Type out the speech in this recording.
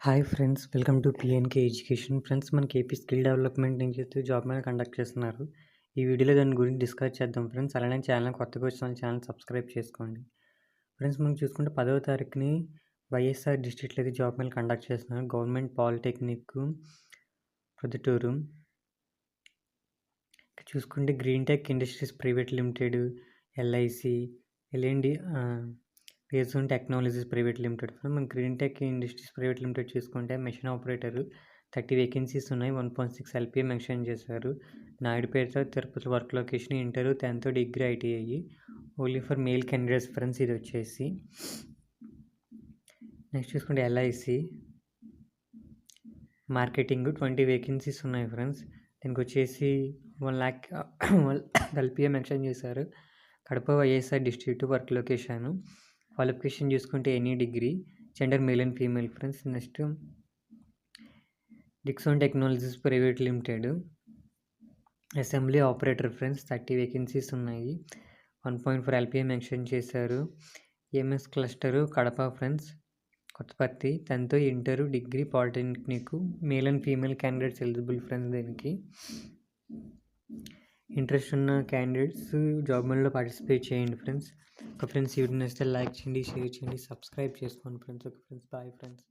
Hi friends, welcome to PNK education. Friends, మనకి AP skill development నుంచి అయితే job మీద కండక్ట్ చేస్తున్నారు. ఈ వీడియోలో దాని గురించి డిస్కస్ చేద్దాం ఫ్రెండ్స్. అలానే ఛానల్ కొత్తగా వచ్చిన ఛానల్ సబ్స్క్రైబ్ చేసుకోండి. ఫ్రెండ్స్, మనం చూసుకుంటే 10వ తారీఖుని వైఎస్ఆర్ డిస్ట్రిక్ట్లో అయితే జాబ్ మీద కండక్ట్ చేస్తున్నారు. Government polytechnic Proddatur. చూసుకుంటే green tech industries private limited, LIC, LMD Pearson technologies private limited. మనం green tech industries private limited చూసుకుంటే మెషిన్ ఆపరేటర్ 30 వేకెన్సీస్ ఉన్నాయి. 1.6 ఎల్పిఏ మెన్షన్ చేశారు. Naidupeta Tirupati work location, inter 10th degree ITI, only for male candidates friends. ఇది వచ్చేసి next చూసుకుంటే LIC marketing 20 vacancies ఉన్నాయి friends. దీనికి వచ్చేసి 1 lakh ఎల్పిఏ మెన్షన్ చేశారు. Kadapa YSR district work location. Qualification చూసుకుంటే any degree, gender male and female friends. Next Dixon technologies private limited assembly operator friends. 30 vacancies ఉన్నాయి. 1.4 LPA mention చేశారు. MS cluster Kadapa friends, Kothaparthi. 10th inter degree polytechnic, male and female candidates eligible friends. దీనికి interest ఉన్న candidates job మేళలో participate చేయండి friends. ఒక friends, video నచ్చితే like చేయండి, share చేయండి, సబ్స్క్రైబ్ చేసుకోండి ఫ్రెండ్స్. ఒక ఫ్రెండ్స్, బాయ్ ఫ్రెండ్స్.